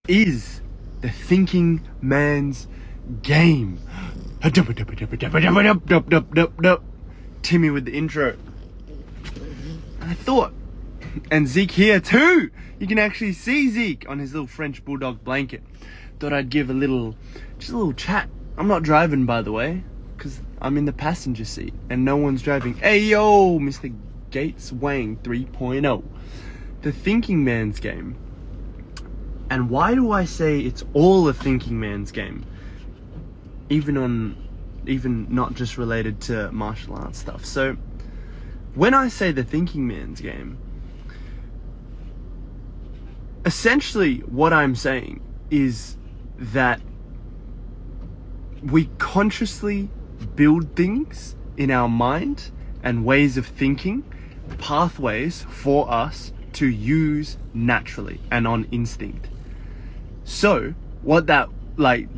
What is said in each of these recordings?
is the thinking man's game. Timmy with the intro. I thought, and Zeke here too. You can actually see Zeke on his little French bulldog blanket. Thought I'd give just a little chat. I'm not driving, by the way, because I'm in the passenger seat and no one's driving. Hey yo, Mr. Gates Wang 3.0. The thinking man's game. And why do I say it's all a thinking man's game? Even not just related to martial arts stuff. So when I say the thinking man's game, essentially what I'm saying is that we consciously build things in our mind and ways of thinking, pathways for us to use naturally and on instinct. So what that, like,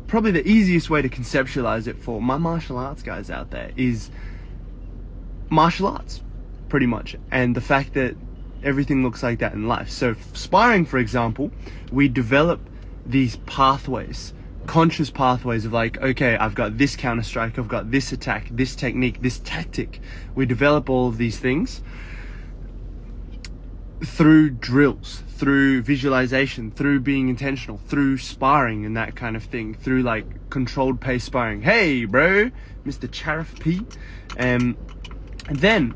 probably the easiest way to conceptualize it for my martial arts guys out there is martial arts, pretty much, and the fact that everything looks like that in life. So sparring, for example, we develop these pathways, conscious pathways of like, okay, I've got this counter strike, I've got this attack, this technique, this tactic. We develop all of these things through drills, through visualization, through being intentional, through sparring and that kind of thing, through like controlled pace sparring. Hey bro, Mr. Chariff P. And then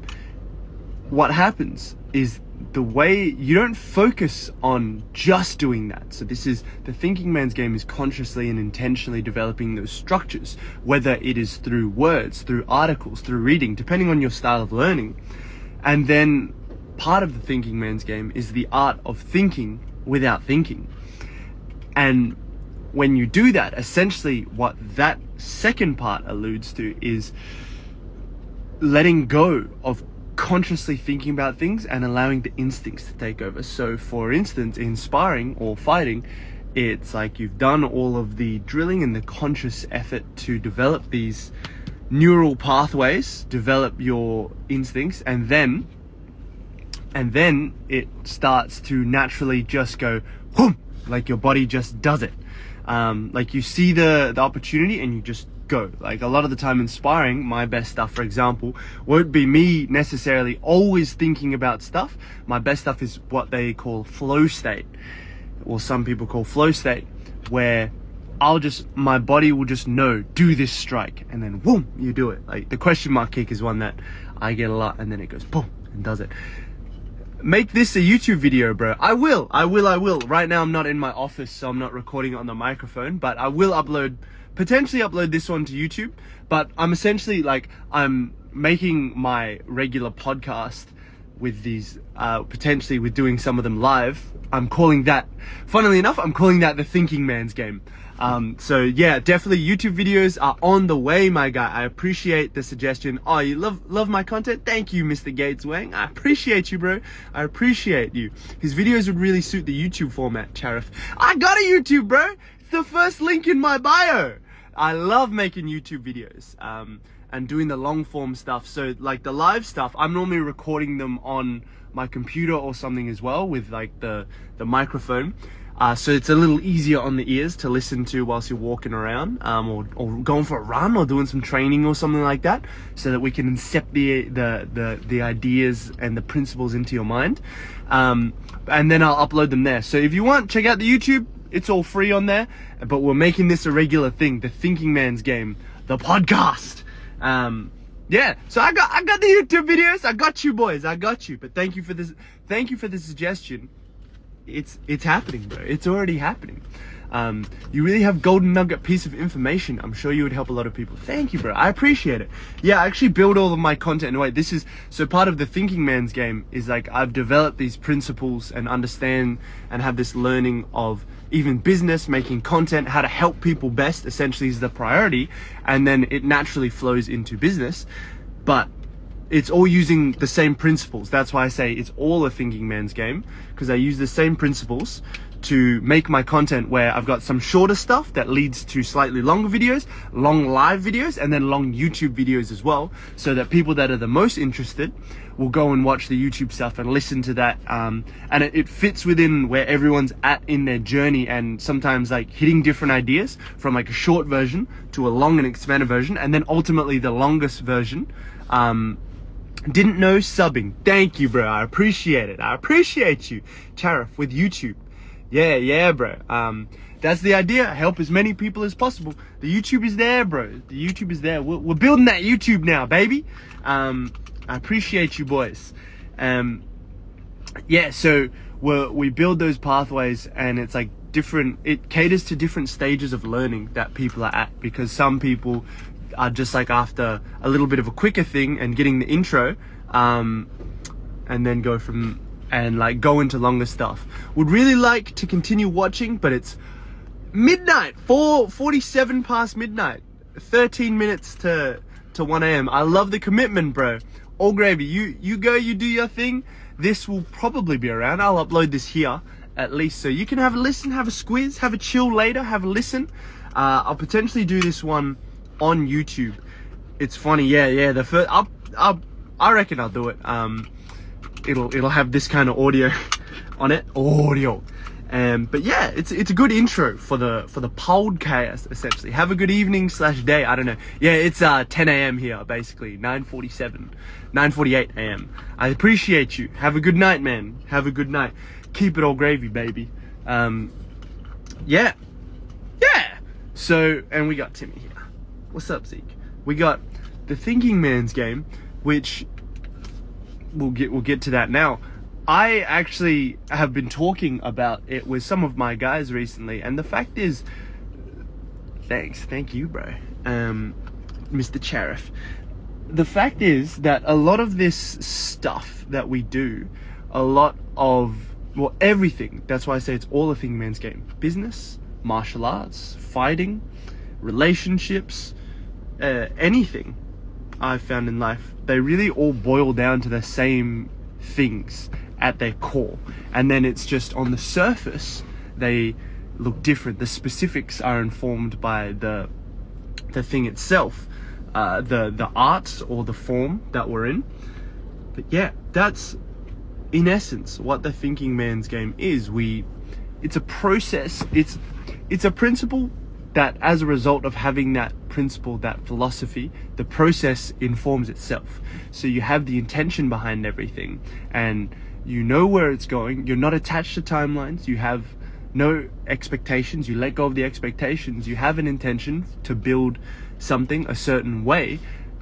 what happens is the way you don't focus on just doing that. So this is the thinking man's game, is consciously and intentionally developing those structures, whether it is through words, through articles, through reading, depending on your style of learning. And then part of the thinking man's game is the art of thinking without thinking. And when you do that, essentially what that second part alludes to is letting go of consciously thinking about things and allowing the instincts to take over. So for instance, in sparring or fighting, it's like you've done all of the drilling and the conscious effort to develop these neural pathways, develop your instincts, and then it starts to naturally just go whoom, like your body just does it. Like you see the opportunity and you just go. Like a lot of the time in sparring, my best stuff, for example, won't be me necessarily always thinking about stuff. My best stuff is what they call flow state, or some people call flow state, where my body will just know, do this strike, and then boom, you do it. Like the question mark kick is one that I get a lot, and then it goes boom and does it. Make this a YouTube video, bro. I will. Right now I'm not in my office, so I'm not recording it on the microphone, but I will potentially upload this one to YouTube. But I'm essentially I'm making my regular podcast with these, potentially with doing some of them live. Funnily enough, I'm calling that the thinking man's game. So yeah, definitely YouTube videos are on the way, my guy. I appreciate the suggestion. Oh, you love my content? Thank you, Mr. Gates Wang. I appreciate you, bro. I appreciate you. His videos would really suit the YouTube format, Chariff. I got a YouTube, bro. It's the first link in my bio. I love making YouTube videos, and doing the long form stuff. So like the live stuff, I'm normally recording them on my computer or something as well with like the microphone. So it's a little easier on the ears to listen to whilst you're walking around, or going for a run or doing some training or something like that, so that we can incept the ideas and the principles into your mind. And then I'll upload them there. So if you want, check out the YouTube. It's all free on there, but we're making this a regular thing, the thinking man's game, the podcast. Yeah, so I got the YouTube videos. I got you, boys. I got you. But thank you for this. Thank you for the suggestion. It's happening, bro. It's already happening. You really have golden nugget piece of information. I'm sure you would help a lot of people. Thank you, bro. I appreciate it. Yeah, I actually build all of my content in a way. So part of the thinking man's game is like I've developed these principles and understand and have this learning of even business, making content, how to help people best essentially is the priority, and then it naturally flows into business. But it's all using the same principles. That's why I say it's all a thinking man's game, because I use the same principles to make my content where I've got some shorter stuff that leads to slightly longer videos, long live videos, and then long YouTube videos as well, so that people that are the most interested will go and watch the YouTube stuff and listen to that. And it fits within where everyone's at in their journey, and sometimes like hitting different ideas from like a short version to a long and expanded version, and then ultimately the longest version. Didn't know subbing. Thank you, bro. I appreciate it. I appreciate you, Charif, with YouTube. Yeah, bro. That's the idea. Help as many people as possible. The YouTube is there, bro. The YouTube is there. We're building that YouTube now, baby. I appreciate you, boys. Yeah, so we build those pathways, and it's like different. It caters to different stages of learning that people are at, because some people are just like after a little bit of a quicker thing and getting the intro, and then go into longer stuff. Would really like to continue watching, but it's midnight, 4:47 past midnight, 13 minutes to 1 a.m. I love the commitment, bro. All gravy. You go, you do your thing. This will probably be around. I'll upload this here at least, so you can have a listen, have a squiz, have a chill later, have a listen. I'll potentially do this one on YouTube. It's funny, yeah. The first, I reckon I'll do it. It'll have this kind of audio on it, but yeah, it's a good intro for the podcast essentially. Have a good evening / day. I don't know. Yeah, it's 10 a.m. here basically. 9:48 a.m. I appreciate you. Have a good night, man. Have a good night. Keep it all gravy, baby. Yeah. So, and we got Timmy here. What's up, Zeke? We got the Thinking Man's game, which we'll get to that now. I actually have been talking about it with some of my guys recently, and the fact is, thank you, bro, Mr. Charif. The fact is that a lot of this stuff that we do, everything, that's why I say it's all a Thinking Man's game. Business, martial arts, fighting, relationships, anything I've found in life, they really all boil down to the same things at their core, and then it's just on the surface they look different. The specifics are informed by the thing itself, the art or the form that we're in. But yeah, that's in essence what the Thinking Man's game is. It's a process, it's a principle that, as a result of having that principle, that philosophy, the process informs itself. So you have the intention behind everything, and you know where it's going. You're not attached to timelines. You have no expectations. You let go of the expectations. You have an intention to build something a certain way,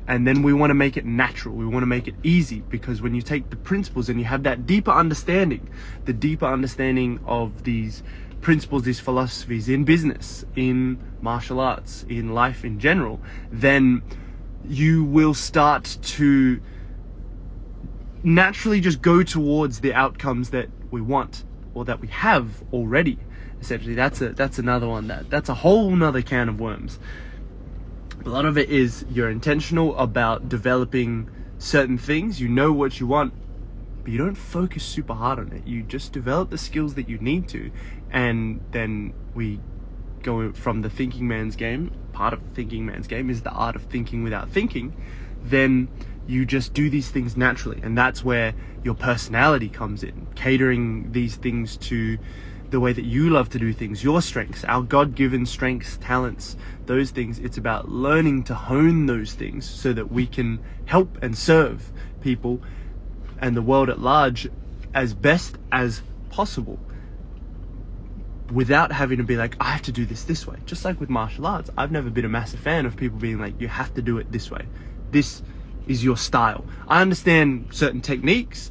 and then we want to make it natural. We want to make it easy, because when you take the principles and you have that deeper understanding, the deeper understanding of these principles, these philosophies in business, in martial arts, in life in general, then you will start to naturally just go towards the outcomes that we want, or that we have already. Essentially, that's another one that's a whole nother can of worms. A lot of it is you're intentional about developing certain things. You know what you want, but you don't focus super hard on it. You just develop the skills that you need to, and then we go from the Thinking Man's game. Part of the Thinking Man's game is the art of thinking without thinking. Then you just do these things naturally, and that's where your personality comes in, catering these things to the way that you love to do things, your strengths, our God-given strengths, talents, those things. It's about learning to hone those things so that we can help and serve people and the world at large as best as possible, without having to be like, I have to do this way. Just like with martial arts, I've never been a massive fan of people being like, you have to do it this way. This is your style. I understand certain techniques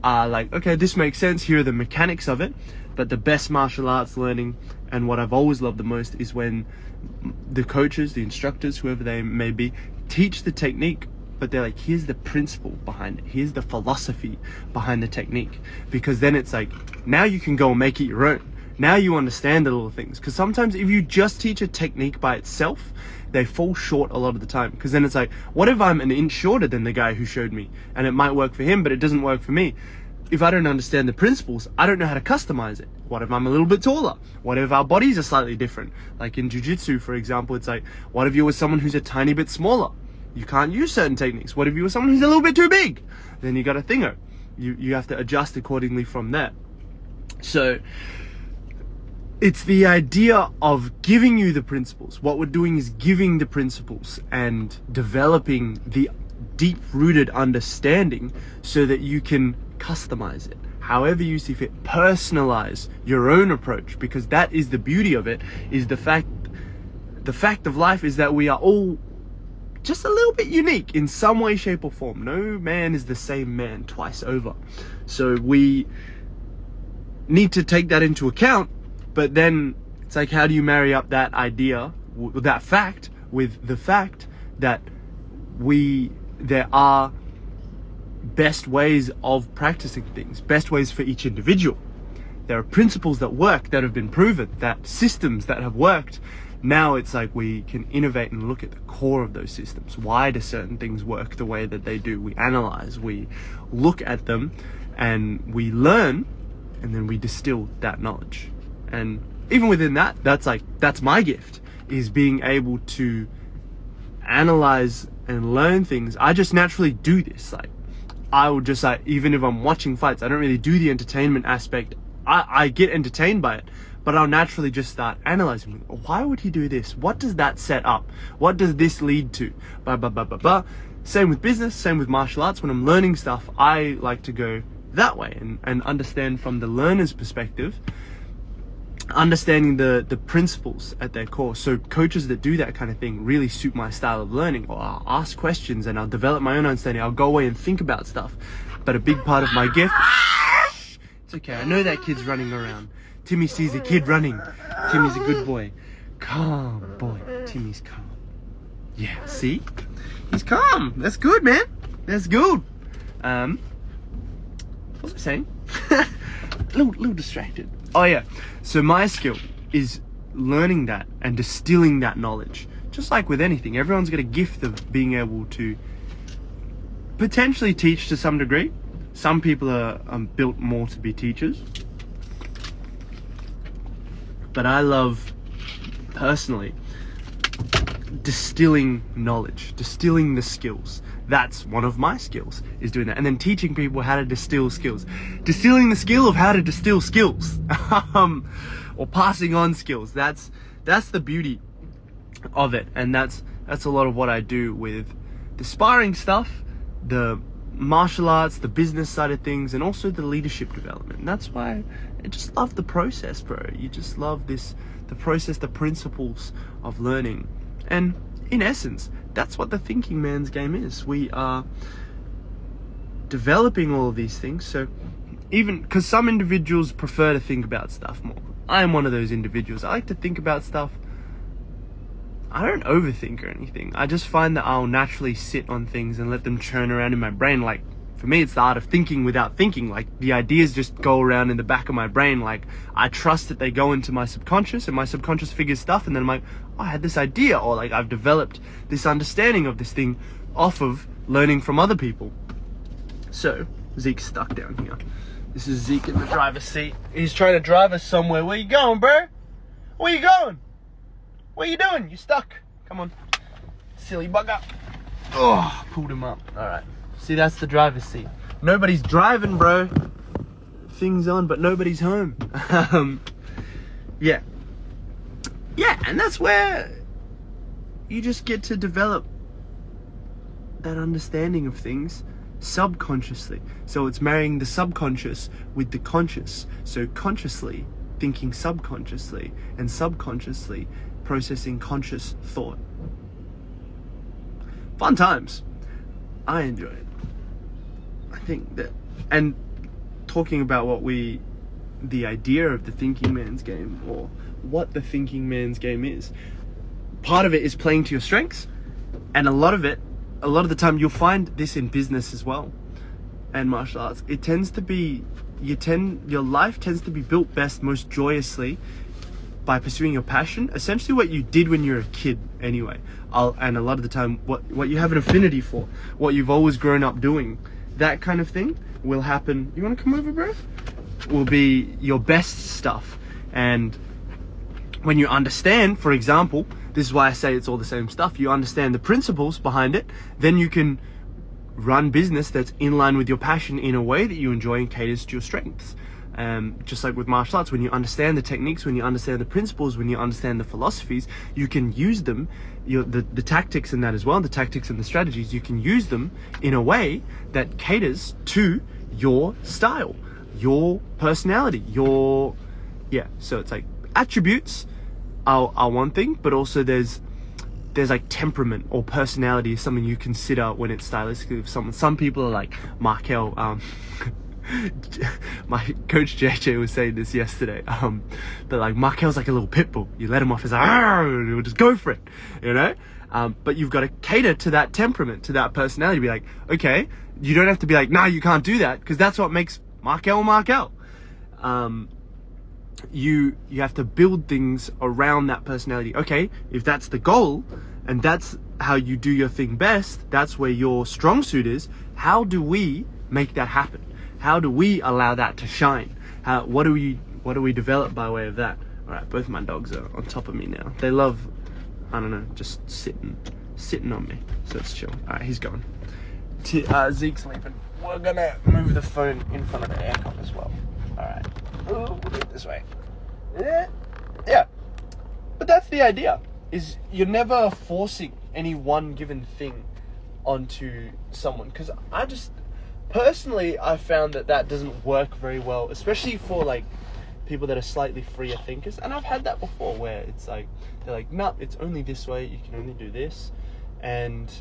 are like, okay, this makes sense. Here are the mechanics of it. But the best martial arts learning, and what I've always loved the most, is when the coaches, the instructors, whoever they may be, teach the technique, but they're like, here's the principle behind it. Here's the philosophy behind the technique. Because then it's like, now you can go and make it your own. Now you understand the little things. Because sometimes if you just teach a technique by itself, they fall short a lot of the time. Because then it's like, what if I'm an inch shorter than the guy who showed me? And it might work for him, but it doesn't work for me. if I don't understand the principles, I don't know how to customize it. What if I'm a little bit taller? What if our bodies are slightly different? Like in jiu-jitsu, for example, it's like, what if you were someone who's a tiny bit smaller? You can't use certain techniques. What if you were someone who's a little bit too big? Then you got a thingo. You have to adjust accordingly from there. So it's the idea of giving you the principles. What we're doing is giving the principles and developing the deep-rooted understanding so that you can customize it however you see fit, personalize your own approach, because that is the beauty of it. Is the fact of life is that we are all just a little bit unique in some way, shape or form. No man is the same man twice over. So we need to take that into account, but then it's like, how do you marry up that idea, that fact, with the fact that there are best ways of practicing things, best ways for each individual. There are principles that work, that have been proven, that systems that have worked. Now it's like we can innovate and look at the core of those systems. Why do certain things work the way that they do? We analyze, we look at them, and we learn, and then we distill that knowledge. And even within that, that's my gift, is being able to analyze and learn things. I just naturally do this. Like, I will just, even if I'm watching fights, I don't really do the entertainment aspect. I get entertained by it, but I'll naturally just start analyzing. Why would he do this? What does that set up? What does this lead to? Blah, blah, blah, blah, blah. Same with business, same with martial arts. When I'm learning stuff, I like to go that way and understand from the learner's perspective, understanding the principles at their core. So coaches that do that kind of thing really suit my style of learning. Or I'll ask questions and I'll develop my own understanding. I'll go away and think about stuff. But a big part of my gift, it's okay, I know that kid's running around. Timmy sees a kid running. Timmy's a good boy. Calm boy. Timmy's calm. Yeah, see? He's calm. That's good, man. That's good. What was I saying? little distracted. Oh yeah, so my skill is learning that and distilling that knowledge. Just like with anything, everyone's got a gift of being able to potentially teach to some degree. Some people are built more to be teachers. But I love, personally, distilling knowledge, distilling the skills. That's one of my skills, is doing that. And then teaching people how to distill skills. Distilling the skill of how to distill skills. Or passing on skills. That's the beauty of it. And that's a lot of what I do with the sparring stuff, the martial arts, the business side of things, and also the leadership development. And that's why I just love the process, bro. You just love the process, the principles of learning. And in essence, that's what the thinking man's game is. We are developing all of these things. So even because some individuals prefer to think about stuff more. I am one of those individuals. I like to think about stuff. I don't overthink or anything. I just find that I'll naturally sit on things and let them churn around in my brain. Like, for me, it's the art of thinking without thinking. Like, the ideas just go around in the back of my brain. Like, I trust that they go into my subconscious, and my subconscious figures stuff, and then I'm like, oh, I had this idea, or like, I've developed this understanding of this thing off of learning from other people. So, Zeke's stuck down here. This is Zeke in the driver's seat. He's trying to drive us somewhere. Where you going, bro? Where you going? What are you doing? You stuck. Come on. Silly bugger. Oh, pulled him up. Alright. See, that's the driver's seat. Nobody's driving, bro. Things on, but nobody's home. Yeah. Yeah, and that's where you just get to develop that understanding of things subconsciously. So it's marrying the subconscious with the conscious. So consciously thinking subconsciously, and subconsciously processing conscious thought. Fun times. I enjoy it. I think that, and talking about the idea of the thinking man's game, or what the thinking man's game is, part of it is playing to your strengths, and a lot of the time you'll find this in business as well, and martial arts. It tends to be, your life tends to be built best, most joyously, by pursuing your passion, essentially what you did when you were a kid anyway. And a lot of the time, what you have an affinity for, what you've always grown up doing, that kind of thing. will happen. You want to come over, bro? Will be your best stuff. And when you understand, for example, this is why I say it's all the same stuff. You understand the principles behind it, then you can run business that's in line with your passion in a way that you enjoy and caters to your strengths. Just like with martial arts, when you understand the techniques, when you understand the principles, when you understand the philosophies, you can use them, the tactics in that as well, the tactics and the strategies, you can use them in a way that caters to your style, your personality, so it's like attributes are one thing, but also there's like temperament or personality is something you consider when it's stylistically with someone. Some people are like Markel. My coach JJ was saying this yesterday. But like Markel's like a little pit bull. You let him off, he's like, and he'll just go for it, you know. But you've got to cater to that temperament, to that personality. Be like, okay, you don't have to be like, nah, you can't do that, because that's what makes Markel Markel. You have to build things around that personality. Okay, if that's the goal and that's how you do your thing best, that's where your strong suit is, how do we make that happen? How do we allow that to shine? What do we develop by way of that? All right, both my dogs are on top of me now. They love, I don't know, just sitting on me. So it's chill. All right, he's gone. Zeke's sleeping. We're gonna move the phone in front of the aircon as well. All right. We'll do it this way. Yeah. But that's the idea, is you're never forcing any one given thing onto someone. Because personally, I found that doesn't work very well, especially for like people that are slightly freer thinkers. And I've had that before where it's like, they're like, no, it's only this way, you can only do this. And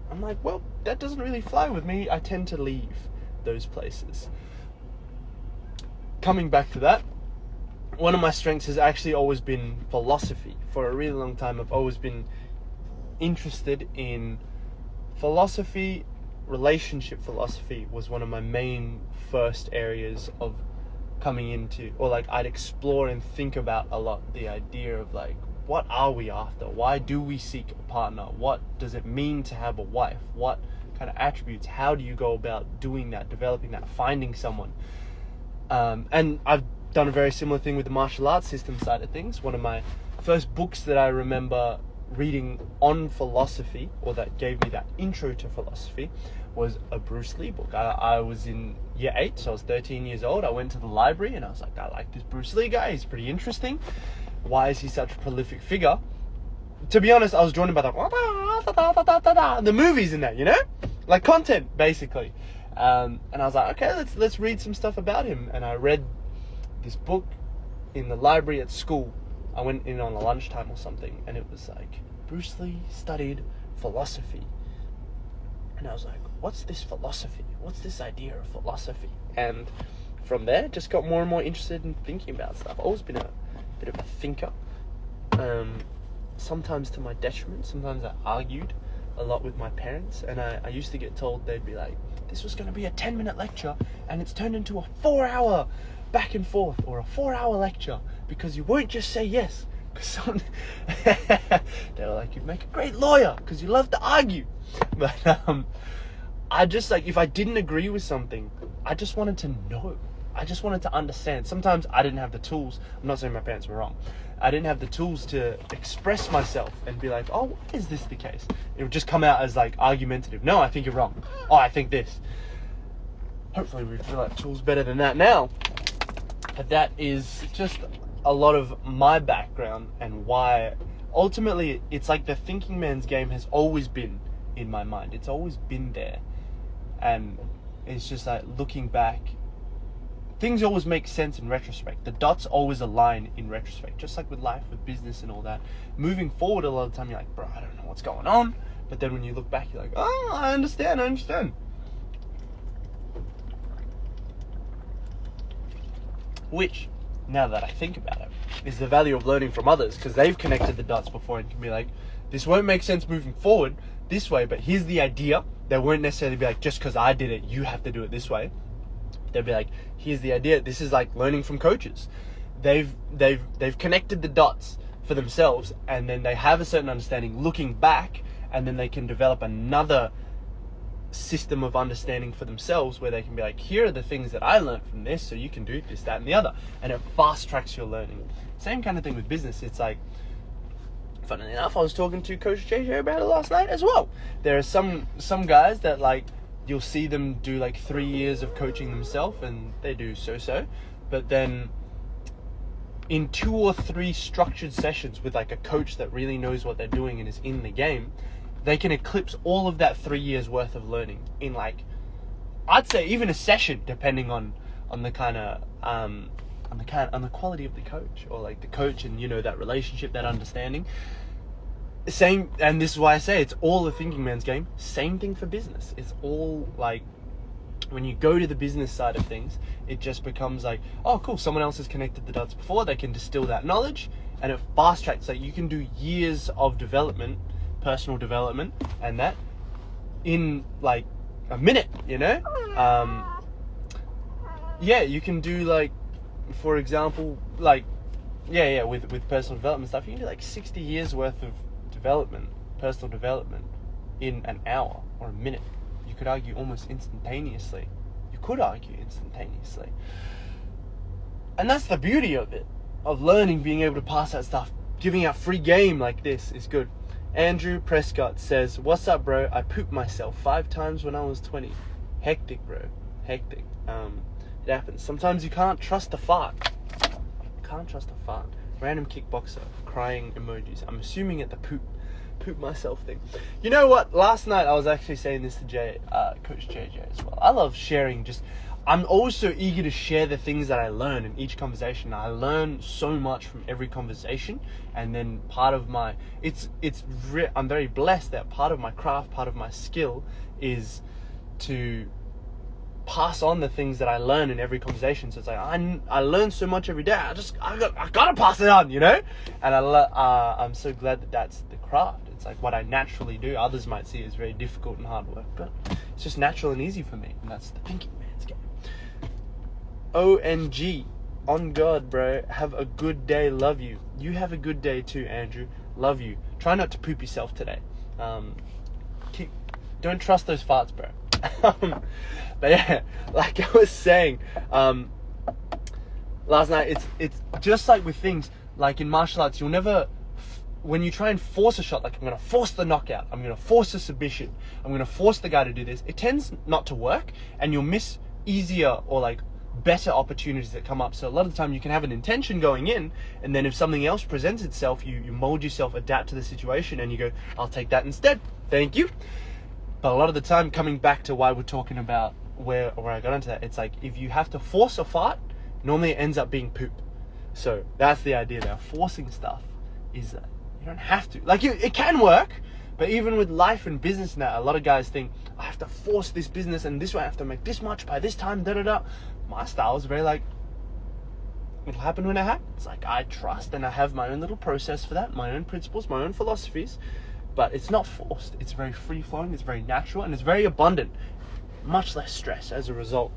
I'm like, well, that doesn't really fly with me. I tend to leave those places. Coming back to that, one of my strengths has actually always been philosophy. For a really long time, I've always been interested in philosophy. Relationship philosophy was one of my main first areas of coming into, or like I'd explore and think about a lot, the idea of like, what are we after? Why do we seek a partner? What does it mean to have a wife? What kind of attributes? How do you go about doing that, developing that, finding someone? And I've done a very similar thing with the martial arts system side of things. One of my first books that I remember reading on philosophy, or that gave me that intro to philosophy, was a Bruce Lee book. I was in year 8, so I was 13 years old. I went to the library and I was like, I like this Bruce Lee guy, he's pretty interesting. Why is he such a prolific figure? To be honest, I was drawn by the movies in that, you know? Like content, basically. And I was like, okay, let's read some stuff about him. And I read this book in the library at school. I went in on a lunchtime or something, and it was like, Bruce Lee studied philosophy. And I was like, what's this philosophy? What's this idea of philosophy? And from there, just got more and more interested in thinking about stuff. I've always been a bit of a thinker. Sometimes to my detriment. Sometimes I argued a lot with my parents, and I used to get told, they'd be like, this was going to be a 10-minute lecture, and it's turned into a 4-hour back and forth, or a 4-hour lecture, because you won't just say yes. Because they were like, you'd make a great lawyer because you love to argue. But I just, like, if I didn't agree with something, I just wanted to know. I just wanted to understand. Sometimes I didn't have the tools. I'm not saying my parents were wrong. I didn't have the tools to express myself and be like, oh, why is this the case? It would just come out as like argumentative. No, I think you're wrong. Oh, I think this. Hopefully we feel like tools better than that now. But that is just a lot of my background and why ultimately it's like the thinking man's game has always been in my mind. It's always been there. And it's just like looking back, things always make sense in retrospect. The dots always align in retrospect, just like with life, with business and all that. Moving forward, a lot of the time you're like, bro, I don't know what's going on. But then when you look back, you're like, oh, I understand. Which, now that I think about it, is the value of learning from others, because they've connected the dots before and can be like, this won't make sense moving forward this way, but here's the idea. They won't necessarily be like, just because I did it, you have to do it this way. They'll be like, here's the idea. This is like learning from coaches. They've connected the dots for themselves, and then they have a certain understanding looking back, and then they can develop another system of understanding for themselves where they can be like, here are the things that I learned from this, so you can do this, that, and the other. And it fast tracks your learning. Same kind of thing with business. It's like, funnily enough, I was talking to Coach JJ about it last night as well. There are some guys that, like, you'll see them do like 3 years of coaching themselves and they do so-so, but then in 2 or 3 structured sessions with like a coach that really knows what they're doing and is in the game, they can eclipse all of that 3 years worth of learning in, like, I'd say even a session, depending on the kind of on the quality of the coach, or like the coach and, you know, that relationship, that understanding. Same, and this is why I say it's all a thinking man's game. Same thing for business. It's all like, when you go to the business side of things, it just becomes like, oh cool, someone else has connected the dots before, they can distill that knowledge, and it fast tracks. Like, you can do years of development, personal development, and that in like a minute, you know. Yeah, you can do, like, for example, like, with personal development stuff, you can do like 60 years worth of personal development in an hour or a minute. You could argue almost instantaneously. And that's the beauty of it, of learning, being able to pass that stuff. Giving out free game like this is good. Andrew Prescott says, what's up, bro? I pooped myself 5 times when I was 20. Hectic, bro. Hectic. It happens. Sometimes you can't trust a fart. Random kickboxer, crying emojis. I'm assuming at the poop myself thing. You know what? Last night I was actually saying this to Coach JJ as well. I love sharing. I'm always so eager to share the things that I learn in each conversation. I learn so much from every conversation, and then part of my I'm very blessed that part of my craft, part of my skill, is to pass on the things that I learn in every conversation. So it's like, I learn so much every day. I gotta pass it on, you know. And I'm so glad that that's the craft. It's like what I naturally do. Others might see it as very difficult and hard work, but it's just natural and easy for me. And that's the thinking man's game. ONG, on God, bro. Have a good day. Love you. You have a good day too, Andrew. Love you. Try not to poop yourself today. Don't trust those farts, bro. But yeah, like I was saying, last night, it's just like with things, like in martial arts, you'll never, when you try and force a shot, like I'm going to force the knockout, I'm going to force a submission, I'm going to force the guy to do this, it tends not to work, and you'll miss easier or like better opportunities that come up. So a lot of the time you can have an intention going in, and then if something else presents itself, you mold yourself, adapt to the situation, and you go, I'll take that instead, thank you. But a lot of the time, coming back to why we're talking about where I got into that, it's like, if you have to force a fart, normally it ends up being poop. So that's the idea there. Forcing stuff is that you don't have to. Like, it can work, but even with life and business now, a lot of guys think, I have to force this business, and this way I have to make this much by this time, da-da-da. My style is very like, it'll happen when it happens. It's like, I trust, and I have my own little process for that, my own principles, my own philosophies. But it's not forced. It's very free-flowing, it's very natural, and it's very abundant. Much less stress as a result.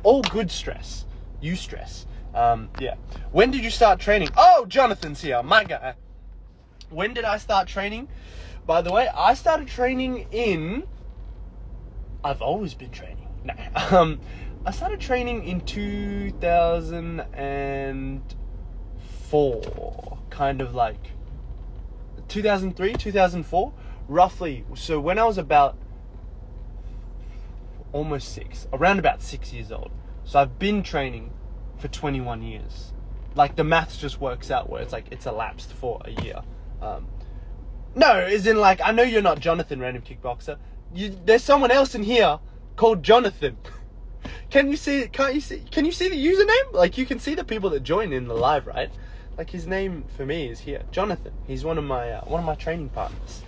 All good stress. Eustress. Yeah. When did you start training? Oh, Jonathan's here, my guy. When did I start training? By the way, I started training I've always been training. No. I started training in 2004. Kind of like 2003, 2004, roughly. So when I was about around about 6 years old. So I've been training for 21 years. Like, the maths just works out where it's like, it's elapsed for a year. No, as in, like, I know you're not Jonathan, random kickboxer. There's someone else in here called Jonathan. Can you see the username? Like, you can see the people that join in the live, right? Like, his name for me is here, Jonathan. He's one of my training partners,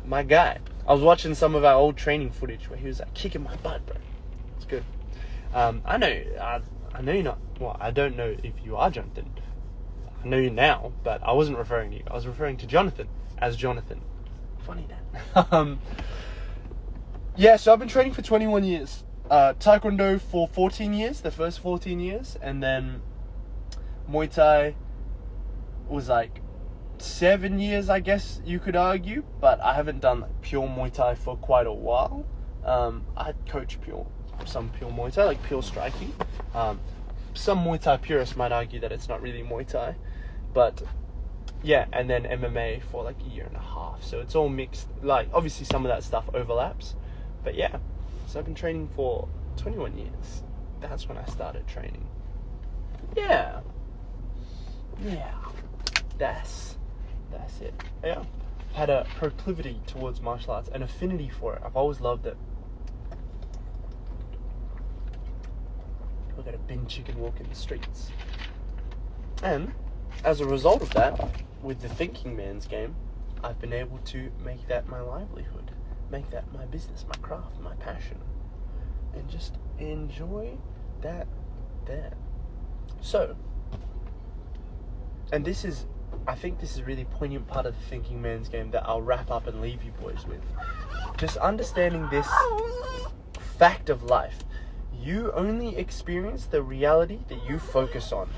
my guy. I was watching some of our old training footage where he was like kicking my butt, bro. It's good. I know you're not. Well, I don't know if you are Jonathan. I know you now, but I wasn't referring to you. I was referring to Jonathan as Jonathan. Funny that. Yeah. So I've been training for 21 years. Taekwondo for 14 years, the first 14 years, and then Muay Thai was like 7 years, I guess you could argue, but I haven't done like pure Muay Thai for quite a while. I coach some pure Muay Thai, like pure striking. Some Muay Thai purists might argue that it's not really Muay Thai, but yeah, and then MMA for like a year and a half. So it's all mixed. Like, obviously some of that stuff overlaps, but yeah. So I've been training for 21 years. That's when I started training. Yeah. That's it. Yeah. Had a proclivity towards martial arts, an affinity for it. I've always loved it. People got a bin chicken walk in the streets. And as a result of that, with the Thinking Man's game, I've been able to make that my livelihood, make that my business, my craft, my passion, and just enjoy that there. So, and I think this is a really poignant part of the Thinking Man's game that I'll wrap up and leave you boys with. Just understanding this fact of life. You only experience the reality that you focus on.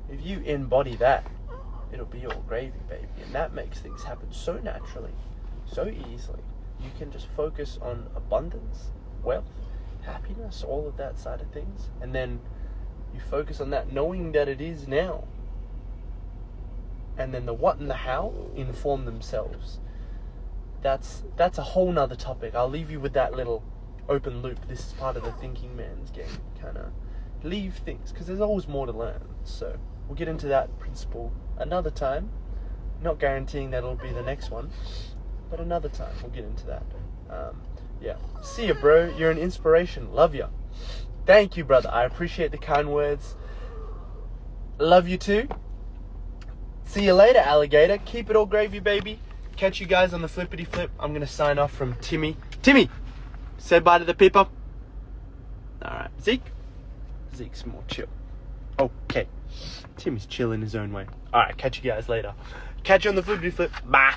If you embody that, it'll be all gravy, baby. And that makes things happen so naturally, so easily. You can just focus on abundance, wealth, happiness, all of that side of things. And then you focus on that knowing that it is now. And then the what and the how inform themselves. That's a whole nother topic. I'll leave you with that little open loop. This is part of the Thinking Man's game. Kind of leave things, because there's always more to learn. So we'll get into that principle another time. Not guaranteeing that it'll be the next one, but another time we'll get into that. Yeah. See ya, bro. You're an inspiration. Love ya. Thank you, brother. I appreciate the kind words. Love you too. See you later, alligator. Keep it all gravy, baby. Catch you guys on the flippity flip. I'm going to sign off from Timmy. Timmy, say bye to the people. All right. Zeke's more chill. Okay. Timmy's chill in his own way. All right. Catch you guys later. Catch you on the flippity flip. Bye.